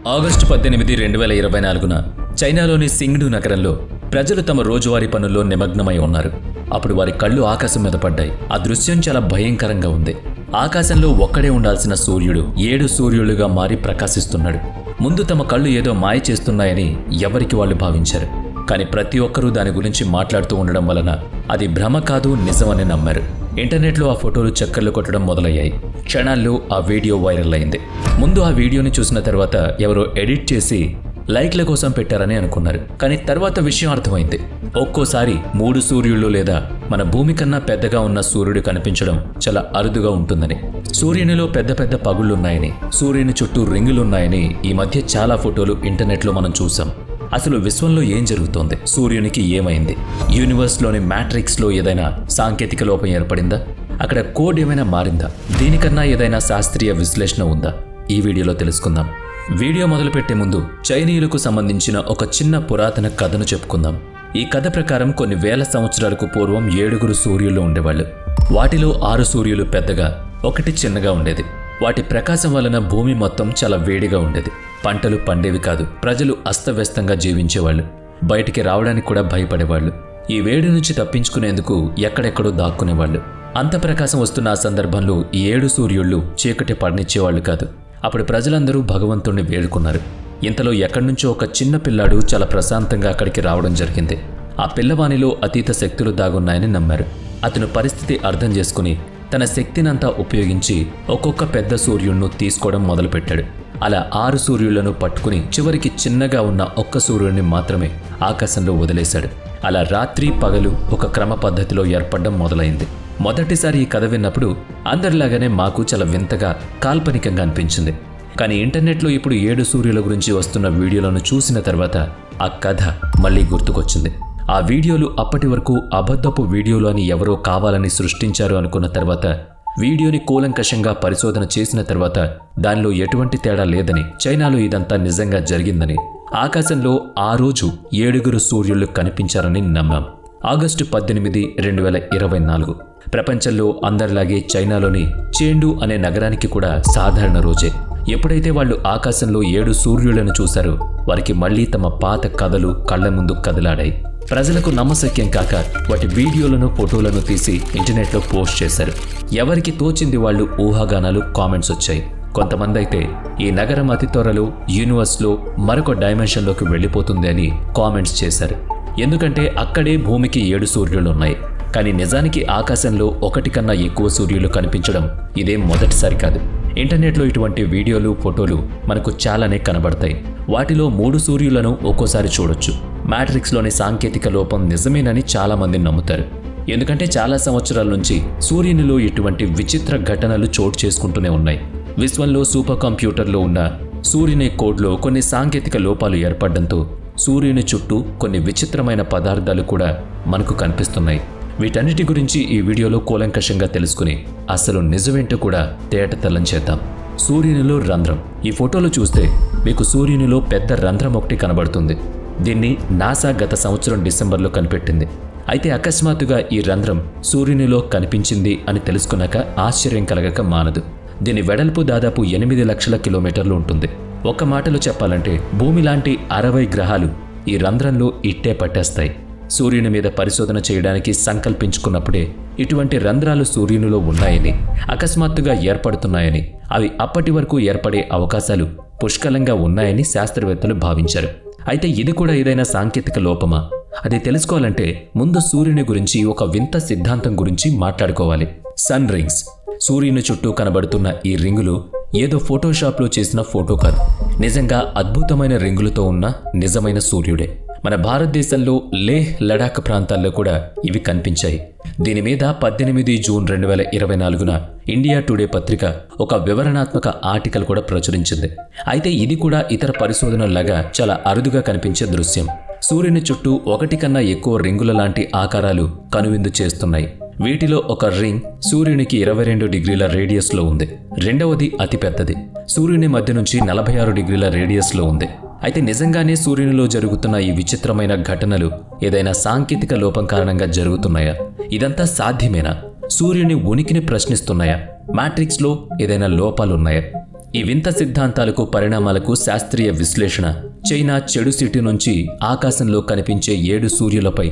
August 18, 2024న చైనాలోని సింగ్డు నగరంలో ప్రజలు తమ రోజువారీ పనుల్లో నిమగ్నమై ఉన్నారు. అప్పుడు వారి కళ్ళు ఆకాశం మీద పడ్డాయి. ఆ దృశ్యం చాలా భయంకరంగా ఉంది. ఆకాశంలో ఒక్కడే ఉండాల్సిన సూర్యుడు 7 సూర్యులుగా మారి ప్రకాశిస్తున్నాడు. ముందు తమ కళ్ళు ఏదో మాయ చేస్తున్నాయని ఎవరికి వాళ్ళు భావించారు. కానీ ప్రతి ఒక్కరూ దాని గురించి మాట్లాడుతూ ఉండడం వలన అది భ్రమ కాదు, నిజమని నమ్మారు. ఇంటర్నెట్లో ఆ ఫోటోలు చక్కర్లు కొట్టడం మొదలయ్యాయి. క్షణాల్లో ఆ వీడియో వైరల్ అయింది. ముందు ఆ వీడియోని చూసిన తర్వాత ఎవరో ఎడిట్ చేసి లైక్ల కోసం పెట్టారని అనుకున్నారు. కానీ తర్వాత విషయం అర్థమైంది. ఒక్కోసారి 3 సూర్యుళ్ళు లేదా మన భూమి కన్నా పెద్దగా ఉన్న సూర్యుడు కనిపించడం చాలా అరుదుగా ఉంటుందని, సూర్యునిలో పెద్ద పెద్ద పగుళ్లున్నాయని, సూర్యుని చుట్టూ రింగులున్నాయని ఈ మధ్య చాలా ఫోటోలు ఇంటర్నెట్లో మనం చూసాం. అసలు విశ్వంలో ఏం జరుగుతోంది? సూర్యునికి ఏమైంది? యూనివర్స్లోని మ్యాట్రిక్స్లో ఏదైనా సాంకేతిక లోపం ఏర్పడిందా? అక్కడ కోడ్ ఏమైనా మారిందా? దీనికన్నా ఏదైనా శాస్త్రీయ విశ్లేషణ ఉందా? ఈ వీడియోలో తెలుసుకుందాం. వీడియో మొదలుపెట్టే ముందు చైనీయులకు సంబంధించిన ఒక చిన్న పురాతన కథను చెప్పుకుందాం. ఈ కథ ప్రకారం కొన్ని వేల సంవత్సరాలకు పూర్వం 7 సూర్యులు ఉండేవాళ్ళు. వాటిలో 6 సూర్యులు పెద్దగా, 1 చిన్నగా ఉండేది. వాటి ప్రకాశం వలన భూమి మొత్తం చాలా వేడిగా ఉండేది. పంటలు పండేవి కాదు. ప్రజలు అస్తవ్యస్తంగా జీవించేవాళ్ళు. బయటికి రావడానికి కూడా భయపడేవాళ్ళు. ఈ వేడి నుంచి తప్పించుకునేందుకు ఎక్కడెక్కడో దాక్కునేవాళ్ళు. అంత ప్రకాశం వస్తున్న ఆ సందర్భంలో ఈ 7 సూర్యుళ్ళు చీకటి పడనిచ్చేవాళ్ళు కాదు. అప్పుడు ప్రజలందరూ భగవంతుణ్ణి వేడుకున్నారు. ఇంతలో ఎక్కడి నుంచో ఒక చిన్న పిల్లాడు చాలా ప్రశాంతంగా అక్కడికి రావడం జరిగింది. ఆ పిల్లవానిలో అతీత శక్తులు దాగున్నాయని నమ్మారు. అతను పరిస్థితి అర్థం చేసుకుని తన శక్తినంతా ఉపయోగించి ఒక్కొక్క పెద్ద సూర్యుడిని తీసుకోవడం మొదలుపెట్టాడు. అలా 6 సూర్యులను పట్టుకుని చివరికి చిన్నగా ఉన్న ఒక్క సూర్యుడిని మాత్రమే ఆకాశంలో వదిలేశాడు. అలా రాత్రి పగలు ఒక క్రమ పద్ధతిలో ఏర్పడడం మొదలైంది. మొదటిసారి ఈ కథ విన్నప్పుడు అందరిలాగానే మాకు చాలా వింతగా, కాల్పనికంగా అనిపించింది. కానీ ఇంటర్నెట్లో ఇప్పుడు 7 సూర్యుల గురించి వస్తున్న వీడియోలను చూసిన తర్వాత ఆ కథ మళ్ళీ గుర్తుకొచ్చింది. ఆ వీడియోలు అప్పటి వరకు అబద్ధపు వీడియోలు అని ఎవరో కావాలని సృష్టించారు అనుకున్న తర్వాత వీడియోని కూలంకషంగా పరిశోధన చేసిన తర్వాత దానిలో ఎటువంటి తేడా లేదని, చైనాలో ఇదంతా నిజంగా జరిగిందని, ఆకాశంలో ఆ రోజు 7 సూర్యుళ్ళు కనిపించారని నమ్మాం. ఆగస్టు 18, 2024 ప్రపంచంలో అందరిలాగే చైనాలోని చెండు అనే నగరానికి కూడా సాధారణ రోజే. ఎప్పుడైతే వాళ్ళు ఆకాశంలో 7 సూర్యులను చూశారో వారికి మళ్లీ తమ పాత కథలు కళ్ల ముందు కదలాడాయి. ప్రజలకు నమ్మశక్యం కాక వాటి వీడియోలను, ఫోటోలను తీసి ఇంటర్నెట్లో పోస్ట్ చేశారు. ఎవరికి తోచింది వాళ్ళు ఊహాగానాలు, కామెంట్స్ వచ్చాయి. కొంతమంది అయితే ఈ నగరం అతి త్వరలో యూనివర్స్లో మరొక డైమెన్షన్లోకి వెళ్ళిపోతుంది అని కామెంట్స్ చేశారు. ఎందుకంటే అక్కడే భూమికి 7 సూర్యులు ఉన్నాయి. కానీ నిజానికి ఆకాశంలో 1 కన్నా ఎక్కువ సూర్యులు కనిపించడం ఇదేం మొదటిసారి కాదు. ఇంటర్నెట్లో ఇటువంటి వీడియోలు, ఫోటోలు మనకు చాలానే కనబడతాయి. వాటిలో 3 సూర్యులను ఒక్కోసారి చూడొచ్చు. మ్యాట్రిక్స్లోని సాంకేతిక లోపం నిజమేనని చాలామంది నమ్ముతారు. ఎందుకంటే చాలా సంవత్సరాల నుంచి సూర్యునిలో ఇటువంటి విచిత్ర ఘటనలు చోటు చేసుకుంటూనే ఉన్నాయి. విశ్వంలో సూపర్ కంప్యూటర్లో ఉన్న సూర్యుని కోడ్లో కొన్ని సాంకేతిక లోపాలు ఏర్పడడంతో సూర్యుని చుట్టూ కొన్ని విచిత్రమైన పదార్థాలు కూడా మనకు కనిపిస్తున్నాయి. వీటన్నిటి గురించి ఈ వీడియోలో కూలంకషంగా తెలుసుకుని అసలు నిజమేంటో కూడా తేటతెల్లం చేద్దాం. సూర్యునిలో రంధ్రం. ఈ ఫోటోలో చూస్తే మీకు సూర్యునిలో పెద్ద రంధ్రం ఒకటి కనబడుతుంది. దీన్ని నాసా గత సంవత్సరం డిసెంబర్లో కనిపెట్టింది. అయితే అకస్మాత్తుగా ఈ రంధ్రం సూర్యునిలో కనిపించింది అని తెలుసుకున్నాక ఆశ్చర్యం కలగక మానదు. దీని వెడల్పు దాదాపు 8 లక్షల కిలోమీటర్లు ఉంటుంది. ఒక్క మాటలో చెప్పాలంటే భూమి లాంటి 60 గ్రహాలు ఈ రంధ్రంలో ఇట్టే పట్టేస్తాయి. సూర్యుని మీద పరిశోధన చేయడానికి సంకల్పించుకున్నప్పుడే ఇటువంటి రంధ్రాలు సూర్యునిలో ఉన్నాయని, అకస్మాత్తుగా ఏర్పడుతున్నాయని, అవి అప్పటి వరకు ఏర్పడే అవకాశాలు పుష్కలంగా ఉన్నాయని శాస్త్రవేత్తలు భావించారు. అయితే ఇది కూడా ఏదైనా సాంకేతిక లోపమా? అది తెలుసుకోవాలంటే ముందు సూర్యుని గురించి ఒక వింత సిద్ధాంతం గురించి మాట్లాడుకోవాలి. Sun rings. సూర్యుని చుట్టూ కనబడుతున్న ఈ రింగులు ఏదో ఫోటోషాప్లో చేసిన ఫోటో కాదు. నిజంగా అద్భుతమైన రింగులతో ఉన్న నిజమైన సూర్యుడే. మన భారతదేశంలో లేహ్, లడాక్ ప్రాంతాల్లో కూడా ఇవి కనిపించాయి. దీని మీద 18 జూన్ 2024న ఇండియా టుడే పత్రిక ఒక వివరణాత్మక ఆర్టికల్ కూడా ప్రచురించింది. అయితే ఇది కూడా ఇతర పరిశోధనల్లాగా చాలా అరుదుగా కనిపించే దృశ్యం. సూర్యుని చుట్టూ 1 కన్నా ఎక్కువ రింగుల లాంటి ఆకారాలు కనువిందు చేస్తున్నాయి. వీటిలో ఒక రింగ్ సూర్యునికి 22 డిగ్రీల రేడియస్లో ఉంది. రెండవది అతిపెద్దది సూర్యుని మధ్య నుంచి 46 డిగ్రీల రేడియస్లో ఉంది. అయితే నిజంగానే సూర్యునిలో జరుగుతున్న ఈ విచిత్రమైన ఘటనలు ఏదైనా సాంకేతిక లోపం కారణంగా జరుగుతున్నాయా? ఇదంతా సాధ్యమేనా? సూర్యుని ఉనికిని ప్రశ్నిస్తున్నాయా? మ్యాట్రిక్స్లో ఏదైనా లోపాలున్నాయా? ఈ వింత సిద్ధాంతాలకు పరిణామాలకు శాస్త్రీయ విశ్లేషణ చైనా చెడు సిటీ నుంచి ఆకాశంలో కనిపించే 7 సూర్యులపై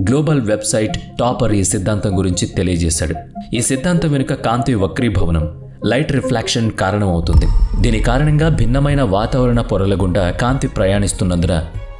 గ్లోబల్ వెబ్సైట్ టాపర్ ఈ సిద్ధాంతం గురించి తెలియజేశాడు. ఈ సిద్ధాంతం వెనుక కాంతి వక్రీభవనం లైట్ రిఫ్లెక్షన్ కారణమవుతుంది. దీని కారణంగా భిన్నమైన వాతావరణ పొరల గుండా కాంతి ప్రయాణిస్తున్నందున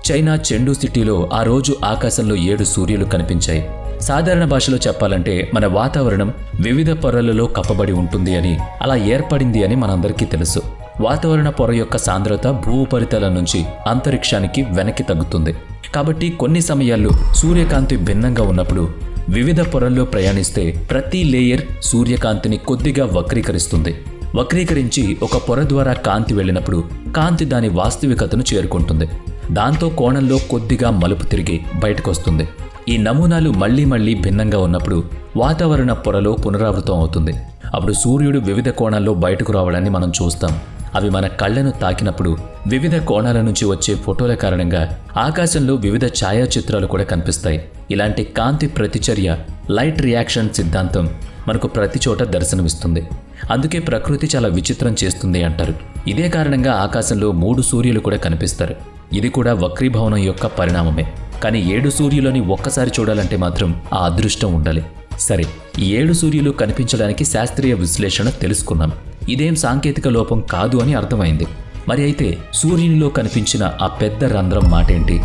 చైనా చెండు సిటీలో ఆ రోజు ఆకాశంలో 7 సూర్యులు కనిపించాయి. సాధారణ భాషలో చెప్పాలంటే మన వాతావరణం వివిధ పొరలలో కప్పబడి ఉంటుంది అని, అలా ఏర్పడింది అని మనందరికీ తెలుసు. వాతావరణ పొర యొక్క సాంద్రత భూ ఉపరితలం నుంచి అంతరిక్షానికి వెనక్కి తగ్గుతుంది. కాబట్టి కొన్ని సమయాల్లో సూర్యకాంతి భిన్నంగా ఉన్నప్పుడు వివిధ పొరల్లో ప్రయాణిస్తే ప్రతి లేయర్ సూర్యకాంతిని కొద్దిగా వక్రీకరిస్తుంది. వక్రీకరించి ఒక పొర ద్వారా కాంతి వెళ్ళినప్పుడు కాంతి దాని వాస్తవికతను చేరుకుంటుంది. దాంతో కోణంలో కొద్దిగా మలుపు తిరిగి బయటకొస్తుంది. ఈ నమూనాలు మళ్లీ భిన్నంగా ఉన్నప్పుడు వాతావరణ పొరలో పునరావృతం అవుతుంది. అప్పుడు సూర్యుడు వివిధ కోణాల్లో బయటకు రావడాన్ని మనం చూస్తాం. అవి మన కళ్లను తాకినప్పుడు వివిధ కోణాల నుంచి వచ్చే ఫోటోల కారణంగా ఆకాశంలో వివిధ ఛాయాచిత్రాలు కూడా కనిపిస్తాయి. ఇలాంటి కాంతి ప్రతిచర్య లైట్ రియాక్షన్ సిద్ధాంతం మనకు ప్రతి చోట దర్శనమిస్తుంది. అందుకే ప్రకృతి చాలా విచిత్రం చేస్తుంది అంటారు. ఇదే కారణంగా ఆకాశంలో 3 సూర్యులు కూడా కనిపిస్తారు. ఇది కూడా వక్రీభవనం యొక్క పరిణామమే. కానీ 7 సూర్యులని ఒక్కసారి చూడాలంటే మాత్రం ఆ అదృష్టం ఉండాలి. సరే, ఈ 7 సూర్యులు కనిపించడానికి శాస్త్రీయ విశ్లేషణ తెలుసుకున్నాం. ఇదేం సాంకేతిక లోపం కాదు అని అర్థమైంది. మరి అయితే సూర్యునిలో కనిపించిన ఆ పెద్ద రంధ్రం మాటేంటి?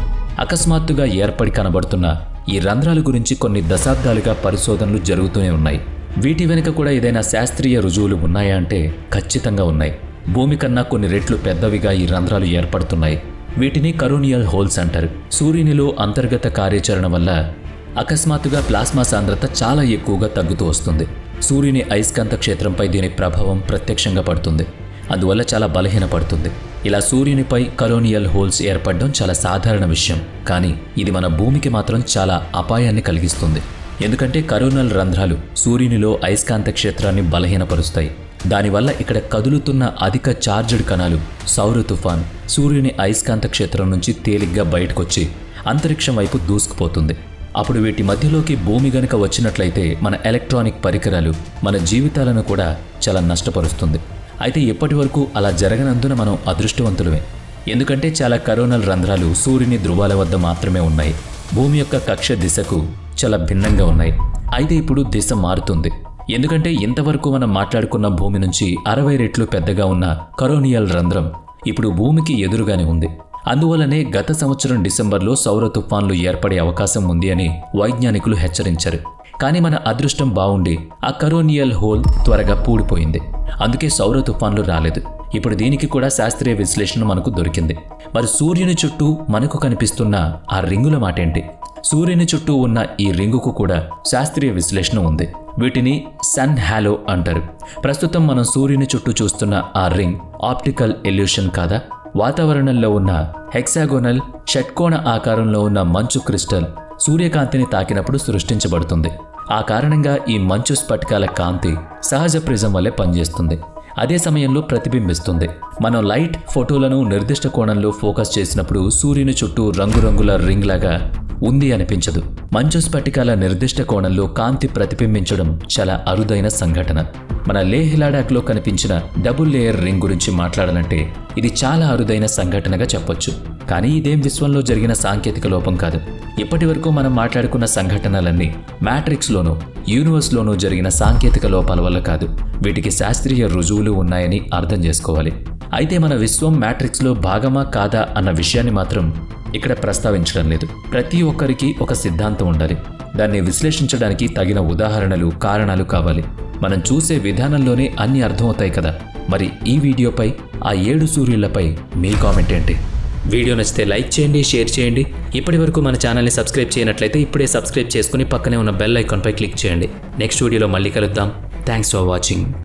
అకస్మాత్తుగా ఏర్పడి కనబడుతున్న ఈ రంధ్రాల గురించి కొన్ని దశాబ్దాలుగా పరిశోధనలు జరుగుతూనే ఉన్నాయి. వీటి వెనుక కూడా ఏదైనా శాస్త్రీయ రుజువులు ఉన్నాయా అంటే ఖచ్చితంగా ఉన్నాయి. భూమి కన్నా కొన్ని రెట్లు పెద్దవిగా ఈ రంధ్రాలు ఏర్పడుతున్నాయి. వీటిని కరోనియల్ హోల్స్ అంటారు. సూర్యునిలో అంతర్గత కార్యాచరణ వల్ల అకస్మాత్తుగా ప్లాస్మా సాంద్రత చాలా ఎక్కువగా తగ్గుతూ వస్తుంది. సూర్యుని అయస్కాంత క్షేత్రంపై దీని ప్రభావం ప్రత్యక్షంగా పడుతుంది. అందువల్ల చాలా బలహీనపడుతుంది. ఇలా సూర్యునిపై కరోనియల్ హోల్స్ ఏర్పడడం చాలా సాధారణ విషయం. కానీ ఇది మన భూమికి మాత్రం చాలా అపాయాన్ని కలిగిస్తుంది. ఎందుకంటే కరోనల్ రంధ్రాలు సూర్యునిలో అయస్కాంత క్షేత్రాన్ని బలహీనపరుస్తాయి. దానివల్ల ఇక్కడ కదులుతున్న అధిక చార్జ్డ్ కణాలు సౌర తుఫాన్ సూర్యుని అయస్కాంత క్షేత్రం నుంచి తేలిగ్గా బయటకొచ్చి అంతరిక్షం వైపు దూసుకుపోతుంది. అప్పుడు వీటి మధ్యలోకి భూమి గనుక వచ్చినట్లయితే మన ఎలక్ట్రానిక్ పరికరాలు మన జీవితాలను కూడా చాలా నష్టపరుస్తుంది. అయితే ఇప్పటి వరకు అలా జరగనందున మనం అదృష్టవంతులమే. ఎందుకంటే చాలా కరోనల్ రంధ్రాలు సూర్యుని ధృవాల వద్ద మాత్రమే ఉన్నాయి. భూమి యొక్క కక్ష దిశకు చాలా భిన్నంగా ఉన్నాయి. అయితే ఇప్పుడు దిశ మారుతుంది. ఎందుకంటే ఇంతవరకు మనం మాట్లాడుకున్న భూమి నుంచి 60 రెట్లు పెద్దగా ఉన్న కరోనియల్ రంధ్రం ఇప్పుడు భూమికి ఎదురుగానే ఉంది. అందువల్లనే గత సంవత్సరం డిసెంబర్లో సౌర తుఫాన్లు ఏర్పడే అవకాశం ఉంది అని వైజ్ఞానికులు హెచ్చరించారు. కానీ మన అదృష్టం బాగుండి ఆ కరోనియల్ హోల్ త్వరగా పూడిపోయింది. అందుకే సౌర తుఫాన్లు రాలేదు. ఇప్పుడు దీనికి కూడా శాస్త్రీయ విశ్లేషణ మనకు దొరికింది. మరి సూర్యుని చుట్టూ మనకు కనిపిస్తున్న ఆ రింగుల మాటేంటి? సూర్యుని చుట్టూ ఉన్న ఈ రింగుకు కూడా శాస్త్రీయ విశ్లేషణ ఉంది. వీటిని సన్ హాలో అంటారు. ప్రస్తుతం మనం సూర్యుని చుట్టూ చూస్తున్న ఆ రింగ్ ఆప్టికల్ ఎల్యూషన్ కాదా? వాతావరణంలో ఉన్న హెక్సాగోనల్ షట్కోణ ఆకారంలో ఉన్న మంచు క్రిస్టల్ సూర్యకాంతిని తాకినప్పుడు సృష్టించబడుతుంది. ఆ కారణంగా ఈ మంచు స్ఫటికాల కాంతి సహజ ప్రిజం వల్లే పనిచేస్తుంది. అదే సమయంలో ప్రతిబింబిస్తుంది. మనం లైట్ ఫోటోలను నిర్దిష్ట కోణంలో ఫోకస్ చేసినప్పుడు సూర్యుని చుట్టూ రంగురంగుల రింగ్ లాగా ఉంది అనిపించదు. మంచు స్ఫటికాల నిర్దిష్ట కోణంలో కాంతి ప్రతిబింబించడం చాలా అరుదైన సంఘటన. మన లేహ్ లడాఖ్లో కనిపించిన డబుల్ లేయర్ రింగ్ గురించి మాట్లాడాలంటే ఇది చాలా అరుదైన సంఘటనగా చెప్పొచ్చు. కానీ ఇదేం విశ్వంలో జరిగిన సాంకేతిక లోపం కాదు. ఇప్పటి వరకు మనం మాట్లాడుకున్న సంఘటనలన్నీ మ్యాట్రిక్స్లోనూ యూనివర్స్లోనూ జరిగిన సాంకేతిక లోపాల వల్ల కాదు. వీటికి శాస్త్రీయ రుజువులు ఉన్నాయని అర్థం చేసుకోవాలి. అయితే మన విశ్వం మ్యాట్రిక్స్లో భాగమా కాదా అన్న విషయాన్ని మాత్రం ఇక్కడ ప్రస్తావించడం లేదు. ప్రతి ఒక్కరికి ఒక సిద్ధాంతం ఉండాలి. దాన్ని విశ్లేషించడానికి తగిన ఉదాహరణలు కారణాలు కావాలి. మనం చూసే విధానంలోనే అన్నీ అర్థమవుతాయి కదా. మరి ఈ వీడియోపై ఆ 7 సూర్యులపై మీ కామెంట్ ఏంటి? వీడియో నచ్చితే లైక్ చేయండి, షేర్ చేయండి. ఇప్పటి వరకు మన ఛానల్ని సబ్స్క్రైబ్ చేయనట్లయితే ఇప్పుడే సబ్స్క్రైబ్ చేసుకుని పక్కనే ఉన్న బెల్ ఐకాన్పై క్లిక్ చేయండి. నెక్స్ట్ వీడియోలో మళ్ళీ కలుద్దాం. Thanks for watching.